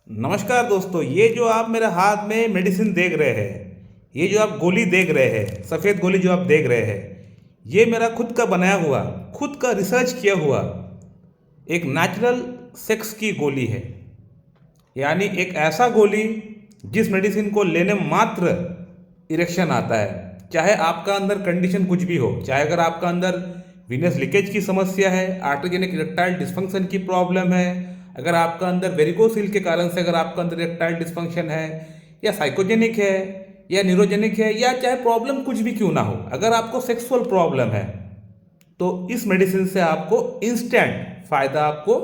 नमस्कार दोस्तों, ये जो आप मेरे हाथ में मेडिसिन देख रहे हैं, ये जो आप गोली देख रहे हैं, सफ़ेद गोली जो आप देख रहे हैं, ये मेरा खुद का बनाया हुआ, खुद का रिसर्च किया हुआ एक नेचुरल सेक्स की गोली है। यानी एक ऐसा गोली जिस मेडिसिन को लेने मात्र इरेक्शन आता है। चाहे आपका अंदर कंडीशन कुछ भी हो, चाहे अगर आपका अंदर वीनस लीकेज की समस्या है, आर्टोजेनिक इरेक्टाइल डिस्फंक्शन की प्रॉब्लम है, अगर आपका अंदर वेरिकोसिल के कारण से अगर आपका अंदर इरेक्टाइल डिस्फंक्शन है, या साइकोजेनिक है, या न्यूरोजेनिक है, या चाहे प्रॉब्लम कुछ भी क्यों ना हो, अगर आपको सेक्सुअल प्रॉब्लम है तो इस मेडिसिन से आपको इंस्टेंट फायदा आपको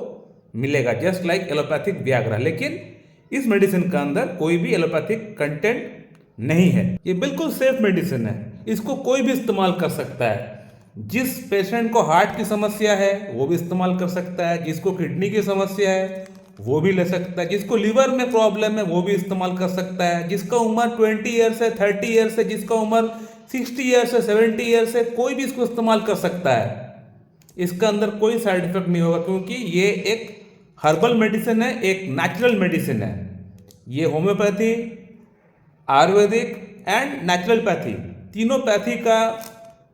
मिलेगा, जस्ट लाइक एलोपैथिक वियाग्रा। लेकिन इस मेडिसिन का अंदर कोई भी एलोपैथिक कंटेंट नहीं है। ये बिल्कुल सेफ मेडिसिन है, इसको कोई भी इस्तेमाल कर सकता है। जिस पेशेंट को हार्ट की समस्या है वो भी इस्तेमाल कर सकता है, जिसको किडनी की समस्या है वो भी ले सकता है, जिसको लीवर में प्रॉब्लम है वो भी इस्तेमाल कर सकता है, जिसका उम्र 20 ईयर्स है, 30 ईयर्स है, जिसका उम्र 60 ईयर्स है, 70 ईयर्स है, कोई भी इसको इस्तेमाल कर सकता है। इसका अंदर कोई साइड इफेक्ट नहीं होगा, क्योंकि ये एक हर्बल मेडिसिन है, एक नेचुरल मेडिसिन है। ये होम्योपैथी, आयुर्वेदिक एंड नेचुरलपैथी, तीनों पैथी का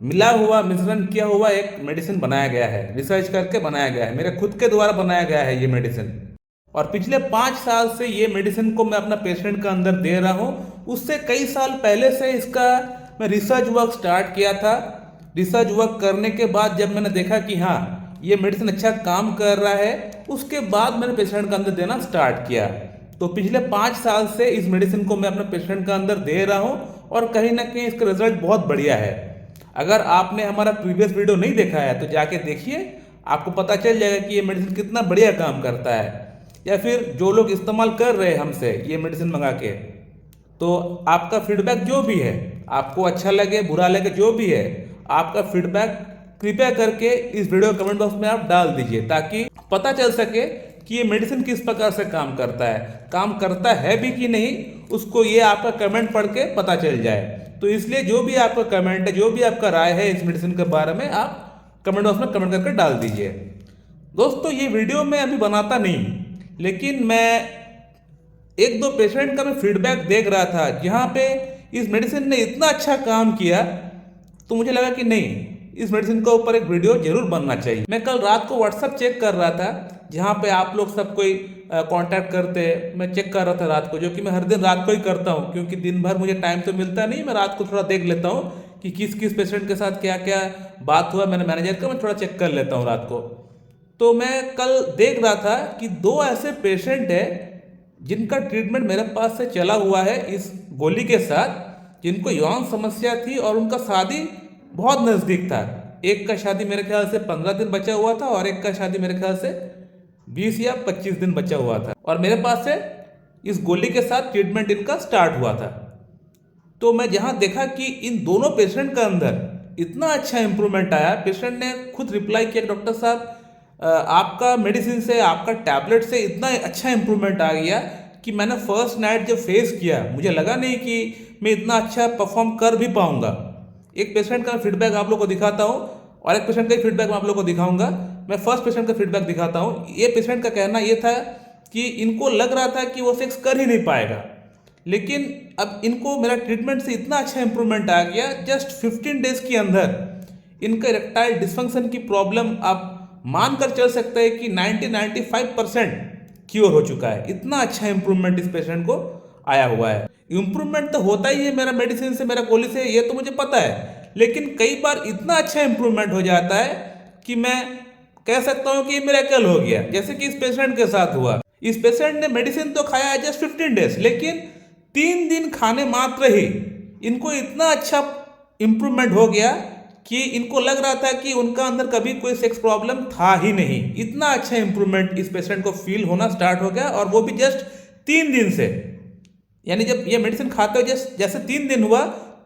मिला हुआ, मिश्रण किया हुआ एक मेडिसिन बनाया गया है, रिसर्च करके बनाया गया है, मेरे खुद के द्वारा बनाया गया है ये मेडिसिन। और पिछले 5 साल से ये मेडिसिन को मैं अपना पेशेंट का अंदर दे रहा हूँ। उससे कई साल पहले से इसका मैं रिसर्च वर्क स्टार्ट किया था। रिसर्च वर्क करने के बाद जब मैंने देखा कि हाँ ये मेडिसिन अच्छा काम कर रहा है, उसके बाद मैंने पेशेंट का अंदर देना स्टार्ट किया। तो पिछले 5 साल से इस मेडिसिन को मैं अपने पेशेंट का अंदर दे रहा हूँ और कहीं ना कहीं इसका रिजल्ट बहुत बढ़िया है। अगर आपने हमारा प्रीवियस वीडियो नहीं देखा है तो जाके देखिए, आपको पता चल जाएगा कि ये मेडिसिन कितना बढ़िया काम करता है। या फिर जो लोग इस्तेमाल कर रहे हैं हमसे ये मेडिसिन मंगा के, तो आपका फीडबैक जो भी है, आपको अच्छा लगे बुरा लगे जो भी है, आपका फीडबैक कृपया करके इस वीडियो कमेंट बॉक्स में आप डाल दीजिए, ताकि पता चल सके कि ये मेडिसिन किस प्रकार से काम करता है, काम करता है भी कि नहीं, उसको ये आपका कमेंट पढ़ के पता चल जाए। तो इसलिए जो भी आपका कमेंट है, जो भी आपका राय है इस मेडिसिन के बारे में, आप कमेंट बॉक्स में कमेंट करके डाल दीजिए। दोस्तों, ये वीडियो मैं अभी बनाता नहीं, लेकिन मैं एक दो पेशेंट का मैं फीडबैक देख रहा था जहाँ पे इस मेडिसिन ने इतना अच्छा काम किया, तो मुझे लगा कि नहीं, इस मेडिसिन के ऊपर एक वीडियो जरूर बनना चाहिए। मैं कल रात को व्हाट्सएप चेक कर रहा था, जहाँ पे आप लोग सब कोई कांटेक्ट करते हैं, मैं चेक कर रहा था रात को, जो कि मैं हर दिन रात को ही करता हूँ, क्योंकि दिन भर मुझे टाइम तो मिलता नहीं। मैं रात को थोड़ा देख लेता हूँ कि किस किस पेशेंट के साथ क्या क्या बात हुआ, मैंने मैनेजर का मैं थोड़ा चेक कर लेता हूँ रात को। तो मैं कल देख रहा था कि 2 ऐसे पेशेंट हैं जिनका ट्रीटमेंट मेरे पास से चला हुआ है इस गोली के साथ, जिनको यौन समस्या थी और उनका शादी बहुत नज़दीक था। एक का शादी मेरे ख्याल से 15 दिन बचा हुआ था और एक का शादी मेरे ख्याल से 20 या 25 दिन बचा हुआ था, और मेरे पास से इस गोली के साथ ट्रीटमेंट इनका स्टार्ट हुआ था। तो मैं जहाँ देखा कि इन दोनों पेशेंट का अंदर इतना अच्छा इंप्रूवमेंट आया, पेशेंट ने खुद रिप्लाई किया, डॉक्टर साहब आपका मेडिसिन से, आपका टैबलेट से इतना अच्छा इंप्रूवमेंट आ गया कि मैंने फर्स्ट नाइट जब फेस किया, मुझे लगा नहीं कि मैं इतना अच्छा परफॉर्म कर भी पाऊंगा। एक पेशेंट का फीडबैक आप लोग को दिखाता हूँ और एक पेशेंट का फीडबैक मैं आप लोग को दिखाऊंगा। मैं फर्स्ट पेशेंट का फीडबैक दिखाता हूँ। ये पेशेंट का कहना ये था कि इनको लग रहा था कि वो सेक्स कर ही नहीं पाएगा, लेकिन अब इनको मेरा ट्रीटमेंट से इतना अच्छा इंप्रूवमेंट आ गया, जस्ट 15 डेज के अंदर इनका इरेक्टाइल डिस्फंक्शन की प्रॉब्लम आप मानकर चल सकते हैं कि 90-95% क्योर हो चुका है। इतना अच्छा इंप्रूवमेंट इस पेशेंट को आया हुआ है। इंप्रूवमेंट तो होता ही है मेरा मेडिसिन से, मेरा गोली से, ये तो मुझे पता है, लेकिन कई बार इतना अच्छा इंप्रूवमेंट हो जाता है कि मैं कह सकता हूँ कि मिरेकल हो गया, जैसे कि इस पेशेंट के साथ हुआ। इस पेशेंट ने मेडिसिन तो खाया है जस्ट 15 डेज, लेकिन 3 दिन खाने मात्र ही इनको इतना अच्छा इंप्रूवमेंट हो गया कि इनको लग रहा था कि उनका अंदर कभी कोई सेक्स प्रॉब्लम था ही नहीं। इतना अच्छा इंप्रूवमेंट इस पेशेंट को फील होना स्टार्ट हो गया, और वो भी जस्ट 3 दिन से। यानी जब ये मेडिसिन खाते हुए जैसे 3 दिन हुआ,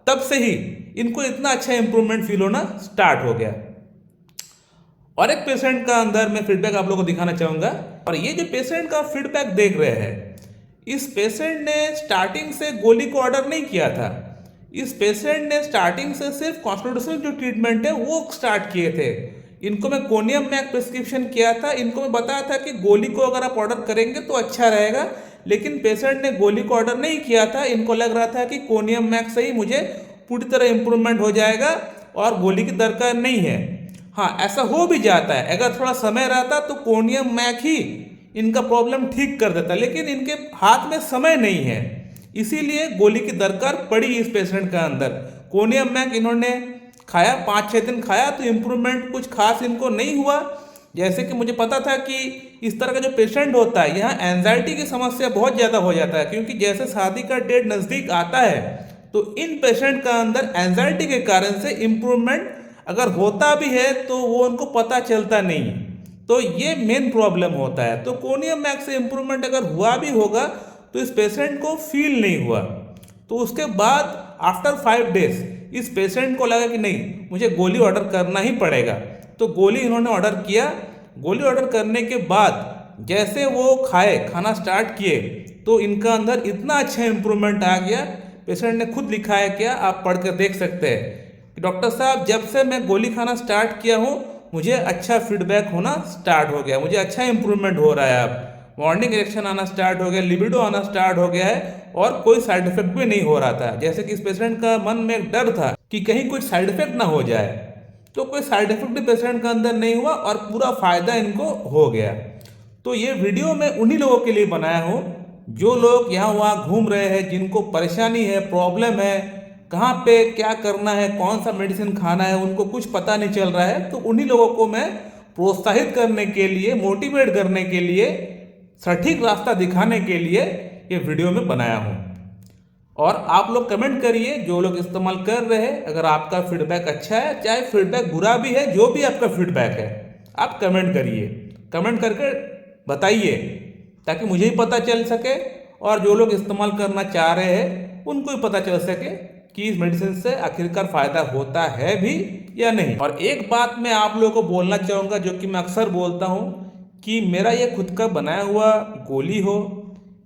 तब से ही इनको इतना अच्छा इंप्रूवमेंट फील होना स्टार्ट हो गया। और एक पेशेंट का अंदर मैं फीडबैक आप लोगों को दिखाना चाहूंगा। और ये जो पेशेंट का फीडबैक देख रहे हैं, इस पेशेंट ने स्टार्टिंग से गोली को ऑर्डर नहीं किया था। इस पेशेंट ने स्टार्टिंग से सिर्फ कॉन्स्टिट्यूशनल जो ट्रीटमेंट है वो स्टार्ट किए थे। इनको मैं कोनियम में एक प्रिस्क्रिप्शन किया था, इनको मैं बताया था कि गोली को अगर आप ऑर्डर करेंगे तो अच्छा रहेगा, लेकिन पेशेंट ने गोली को ऑर्डर नहीं किया था। इनको लग रहा था कि कोनियम मैक्स से ही मुझे पूरी तरह इम्प्रूवमेंट हो जाएगा और गोली की दरकार नहीं है। हाँ, ऐसा हो भी जाता है, अगर थोड़ा समय रहता तो कोनियम मैक ही इनका प्रॉब्लम ठीक कर देता, लेकिन इनके हाथ में समय नहीं है, इसीलिए गोली की दरकार पड़ी इस पेशेंट का अंदर। कोनियम मैक इन्होंने खाया, 5-6 दिन खाया तो इम्प्रूवमेंट कुछ खास इनको नहीं हुआ। जैसे कि मुझे पता था कि इस तरह का जो पेशेंट होता है, यहाँ एंजाइटी की समस्या बहुत ज़्यादा हो जाता है, क्योंकि जैसे शादी का डेट नज़दीक आता है तो इन पेशेंट का अंदर एंजाइटी के कारण से इम्प्रूवमेंट अगर होता भी है तो वो उनको पता चलता नहीं, तो ये मेन प्रॉब्लम होता है। तो कोनियम मैक्स से इम्प्रूवमेंट अगर हुआ भी होगा तो इस पेशेंट को फील नहीं हुआ। तो उसके बाद आफ्टर 5 डेज इस पेशेंट को लगा कि नहीं, मुझे गोली ऑर्डर करना ही पड़ेगा। तो गोली इन्होंने ऑर्डर किया। गोली ऑर्डर करने के बाद जैसे वो खाना स्टार्ट किए तो इनका अंदर इतना अच्छा इम्प्रूवमेंट आ गया। पेशेंट ने खुद लिखा है, क्या आप पढ़ कर देख सकते हैं कि डॉक्टर साहब, जब से मैं गोली खाना स्टार्ट किया हूँ मुझे अच्छा फीडबैक होना स्टार्ट हो गया, मुझे अच्छा इंप्रूवमेंट हो रहा है। अब मॉर्निंग इरेक्शन आना स्टार्ट हो गया, लिबिडो आना स्टार्ट हो गया है और कोई साइड इफेक्ट भी नहीं हो रहा था। जैसे कि इस पेशेंट का मन में एक डर था कि कहीं कुछ साइड इफेक्ट ना हो जाए, तो कोई साइड इफेक्ट भी पेशेंट का अंदर नहीं हुआ और पूरा फायदा इनको हो गया। तो ये वीडियो मैं उन्हीं लोगों के लिए बनाया हूँ जो लोग यहाँ वहाँ घूम रहे हैं, जिनको परेशानी है, प्रॉब्लम है, कहाँ पे क्या करना है, कौन सा मेडिसिन खाना है, उनको कुछ पता नहीं चल रहा है। तो उन्हीं लोगों को मैं प्रोत्साहित करने के लिए, मोटिवेट करने के लिए, सटीक रास्ता दिखाने के लिए ये वीडियो में बनाया हूँ। और आप लोग कमेंट करिए, जो लोग इस्तेमाल कर रहे हैं, अगर आपका फीडबैक अच्छा है, चाहे फीडबैक बुरा भी है, जो भी आपका फीडबैक है आप कमेंट करिए, कमेंट करके बताइए ताकि मुझे ही पता चल सके और जो लोग इस्तेमाल करना चाह रहे हैं उनको भी पता चल सके कि इस मेडिसिन से आखिरकार फ़ायदा होता है भी या नहीं। और एक बात मैं आप लोगों को बोलना चाहूँगा, जो कि मैं अक्सर बोलता हूँ, कि मेरा ये खुद का बनाया हुआ गोली हो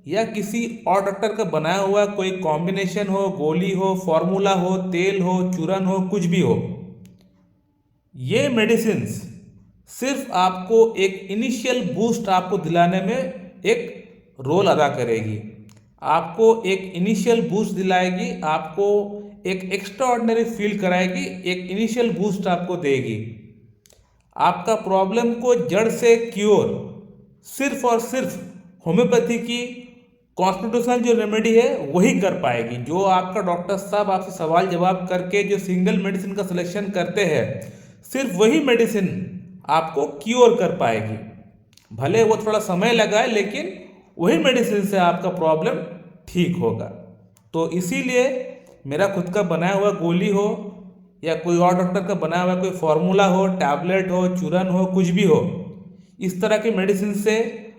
या किसी और डॉक्टर का बनाया हुआ कोई कॉम्बिनेशन हो, गोली हो, फॉर्मूला हो, तेल हो, चूरन हो, कुछ भी हो, ये मेडिसिन सिर्फ आपको एक इनिशियल बूस्ट आपको दिलाने में एक रोल अदा करेगी। आपको एक इनिशियल बूस्ट दिलाएगी, आपको एक एक्स्ट्रा ऑर्डिनरी फील कराएगी, एक इनिशियल बूस्ट आपको देगी। आपका प्रॉब्लम को जड़ से क्योर सिर्फ और सिर्फ होम्योपैथी की कॉन्स्टिट्यूशनल जो रेमेडी है वही कर पाएगी। जो आपका डॉक्टर साहब आपसे सवाल जवाब करके जो सिंगल मेडिसिन का सिलेक्शन करते हैं, सिर्फ वही मेडिसिन आपको क्योर कर पाएगी। भले वो थोड़ा समय लगाए, लेकिन वही मेडिसिन से आपका प्रॉब्लम ठीक होगा। तो इसीलिए मेरा खुद का बनाया हुआ गोली हो या कोई और डॉक्टर का बनाया हुआ कोई फॉर्मूला हो, टैबलेट हो, चूरन हो, कुछ भी हो, इस तरह की मेडिसिन से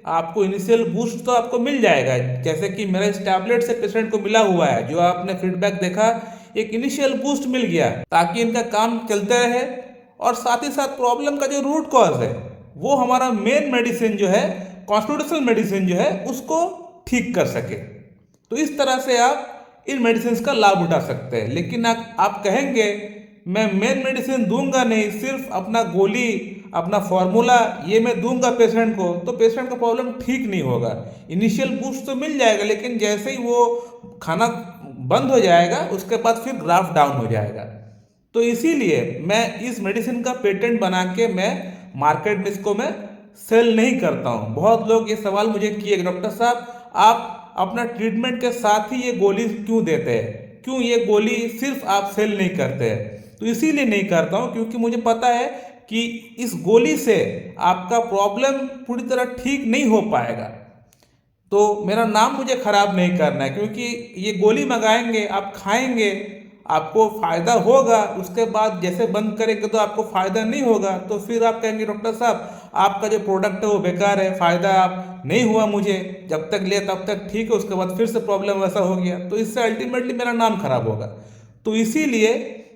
आपको इनिशियल बूस्ट तो आपको मिल जाएगा। जैसे कि मेरा इस टैबलेट से पेशेंट को मिला हुआ है, जो आपने फीडबैक देखा, एक इनिशियल बूस्ट मिल गया ताकि इनका काम चलते रहे और साथ ही साथ प्रॉब्लम का जो रूट कॉज है वो हमारा मेन मेडिसिन जो है, कॉन्स्टिट्यूशनल मेडिसिन जो है, उसको ठीक कर सके। तो इस तरह से आप इन मेडिसिन का लाभ उठा सकते हैं। लेकिन आप कहेंगे मैं मेन मेडिसिन दूंगा नहीं, सिर्फ अपना गोली, अपना फॉर्मूला ये मैं दूंगा पेशेंट को, तो पेशेंट का प्रॉब्लम ठीक नहीं होगा। इनिशियल बूस्ट तो मिल जाएगा, लेकिन जैसे ही वो खाना बंद हो जाएगा उसके बाद फिर ग्राफ डाउन हो जाएगा। तो इसीलिए मैं इस मेडिसिन का पेटेंट बना के मैं मार्केट में इसको मैं सेल नहीं करता हूँ। बहुत लोग ये सवाल मुझे किए, डॉक्टर साहब आप अपना ट्रीटमेंट के साथ ही ये गोली क्यों देते हैं, क्यों ये गोली सिर्फ आप सेल नहीं करते हैं? तो इसीलिए नहीं करता हूँ क्योंकि मुझे पता है कि इस गोली से आपका प्रॉब्लम पूरी तरह ठीक नहीं हो पाएगा। तो मेरा नाम मुझे खराब नहीं करना है, क्योंकि ये गोली मंगाएंगे, आप खाएंगे, आपको फ़ायदा होगा, उसके बाद जैसे बंद करेंगे तो आपको फ़ायदा नहीं होगा, तो फिर आप कहेंगे डॉक्टर साहब आपका जो प्रोडक्ट है वो बेकार है, फ़ायदा आप नहीं हुआ, मुझे जब तक लिया तब तक ठीक है, उसके बाद फिर से प्रॉब्लम वैसा हो गया, तो इससे अल्टीमेटली मेरा नाम खराब होगा। तो इसीलिए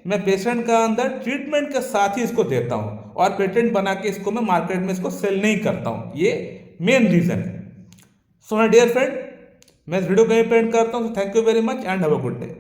मैं पेशेंट का अंदर ट्रीटमेंट के साथ ही इसको देता हूँ और पेटेंट बना के इसको मैं मार्केट में इसको सेल नहीं करता हूँ। ये मेन रीज़न है। सो माय डियर फ्रेंड, मैं इस वीडियो को यहीं पे एंड करता हूँ। Thank you very much and have a good day.